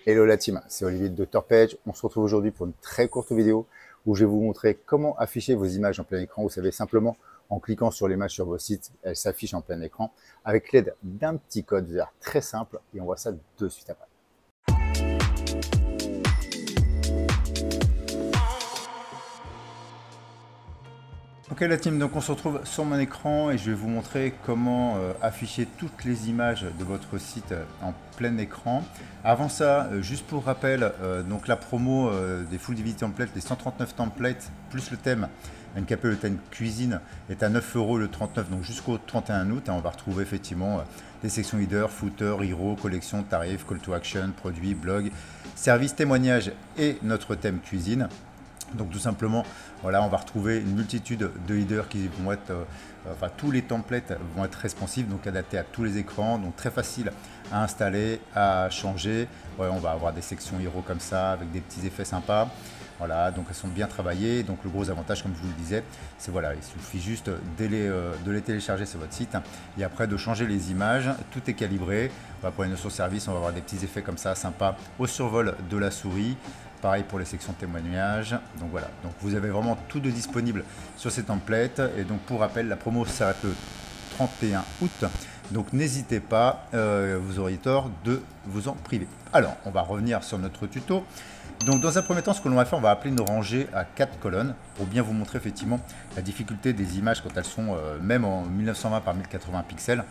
Hello la team, c'est Olivier de Dr Page. On se retrouve aujourd'hui pour une très courte vidéo où je vais vous montrer comment afficher vos images en plein écran. Vous savez, simplement en cliquant sur l'image sur vos sites, elle s'affiche en plein écran avec l'aide d'un petit code vert très simple et on voit ça de suite après. Ok la team, donc on se retrouve sur mon écran et je vais vous montrer comment afficher toutes les images de votre site en plein écran. Avant ça, juste pour rappel, donc la promo des Full Divi Templates, les 139 templates plus le thème NKP, le thème cuisine est à 9 € le 39, donc jusqu'au 31 août. On va retrouver effectivement des sections header, footer, hero, collection, tarif, call to action, produits, blog, service, témoignage et notre thème cuisine. Donc tout simplement, voilà, on va retrouver une multitude de headers qui vont être, enfin tous les templates vont être responsives, donc adaptés à tous les écrans, donc très facile à installer, à changer. Ouais, on va avoir des sections hero comme ça, avec des petits effets sympas. Voilà, donc elles sont bien travaillées. Donc le gros avantage, comme je vous le disais, c'est voilà, il suffit juste de les télécharger sur votre site et après de changer les images. Tout est calibré. Pour les notions de service, on va avoir des petits effets comme ça, sympas au survol de la souris. Pareil pour les sections témoignages. Donc voilà, donc vous avez vraiment tout de disponible sur ces templates. Et donc pour rappel, la promo s'arrête le 31 août. Donc n'hésitez pas, vous auriez tort de vous en priver. Alors, on va revenir sur notre tuto. Donc dans un premier temps, ce que l'on va faire, on va appeler une rangée à 4 colonnes pour bien vous montrer effectivement la difficulté des images quand elles sont même en 1920 par 1080 pixels.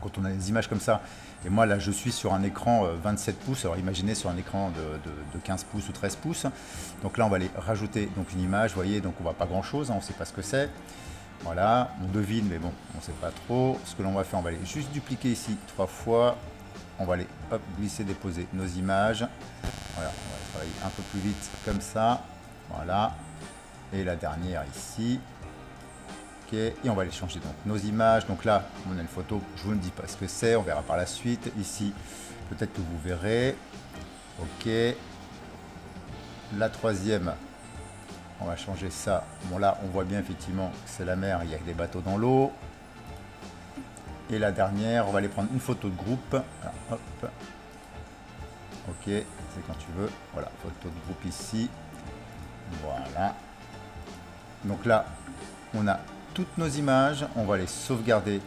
Quand on a des images comme ça, et moi là je suis sur un écran 27 pouces, alors imaginez sur un écran de 15 pouces ou 13 pouces. Donc là on va aller rajouter donc une image, vous voyez, donc on voit pas grand chose, hein, on ne sait pas ce que c'est. Voilà, on devine, mais bon, on ne sait pas trop. Ce que l'on va faire, on va aller juste dupliquer ici 3 fois. On va aller hop, glisser, déposer nos images. Voilà, on va travailler un peu plus vite comme ça. Voilà. Et la dernière ici. Ok, et on va aller changer donc nos images. Donc là, on a une photo, je vous ne dis pas ce que c'est, on verra par la suite. Ici, peut-être que vous verrez. Ok. La troisième, on va changer ça. Bon là, on voit bien effectivement que c'est la mer, il y a des bateaux dans l'eau. Et la dernière, on va aller prendre une photo de groupe. Alors, hop. Ok, c'est quand tu veux. Voilà, photo de groupe ici. Voilà. Donc là, on a toutes nos images. On va les sauvegarder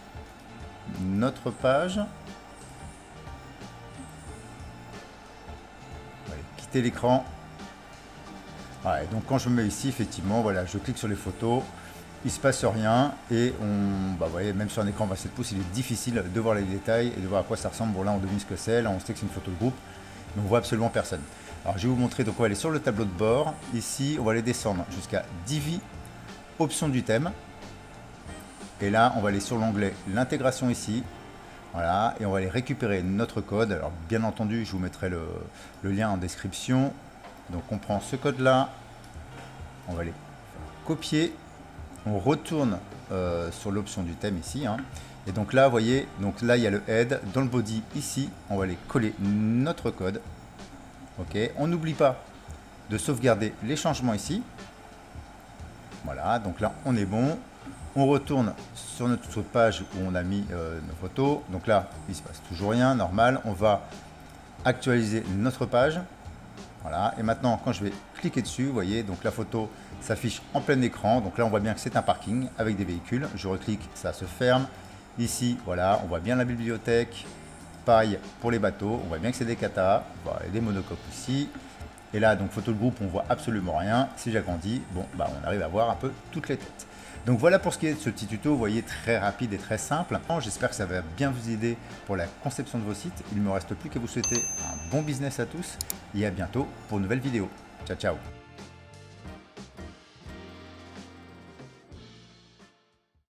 notre page. On va aller quitter l'écran. Ouais, donc quand je me mets ici, effectivement, voilà, je clique sur les photos. Il ne se passe rien et on, vous voyez, même sur un écran 27 pouces, il est difficile de voir les détails et de voir à quoi ça ressemble. Bon là, on devine ce que c'est. Là, on sait que c'est une photo de groupe. Mais on voit absolument personne. Alors je vais vous montrer, donc on va aller sur le tableau de bord. Ici, on va aller descendre jusqu'à Divi, option du thème. Et là, on va aller sur l'onglet l'intégration ici. Voilà, et on va aller récupérer notre code. Alors bien entendu, je vous mettrai le lien en description. Donc on prend ce code-là, on va aller copier. On retourne sur l'option du thème ici. Hein. Et donc là, vous voyez, donc là, il y a le head. Dans le body, ici, on va aller coller notre code. OK. On n'oublie pas de sauvegarder les changements ici. Voilà, donc là, on est bon. On retourne sur notre page où on a mis nos photos. Donc là, il ne se passe toujours rien, normal. On va actualiser notre page. Voilà, et maintenant, quand je vais cliquer dessus, vous voyez, donc la photo s'affiche en plein écran. Donc là, on voit bien que c'est un parking avec des véhicules. Je reclique, ça se ferme. Ici, voilà, on voit bien la bibliothèque. Pareil pour les bateaux, on voit bien que c'est des katas, voilà, et des monocoques aussi. Et là, donc photo de groupe, on voit absolument rien. Si j'agrandis, bon, on arrive à voir un peu toutes les têtes. Donc voilà pour ce qui est de ce petit tuto, vous voyez, très rapide et très simple. J'espère que ça va bien vous aider pour la conception de vos sites. Il ne me reste plus qu'à vous souhaiter un bon business à tous et à bientôt pour une nouvelle vidéo. Ciao, ciao!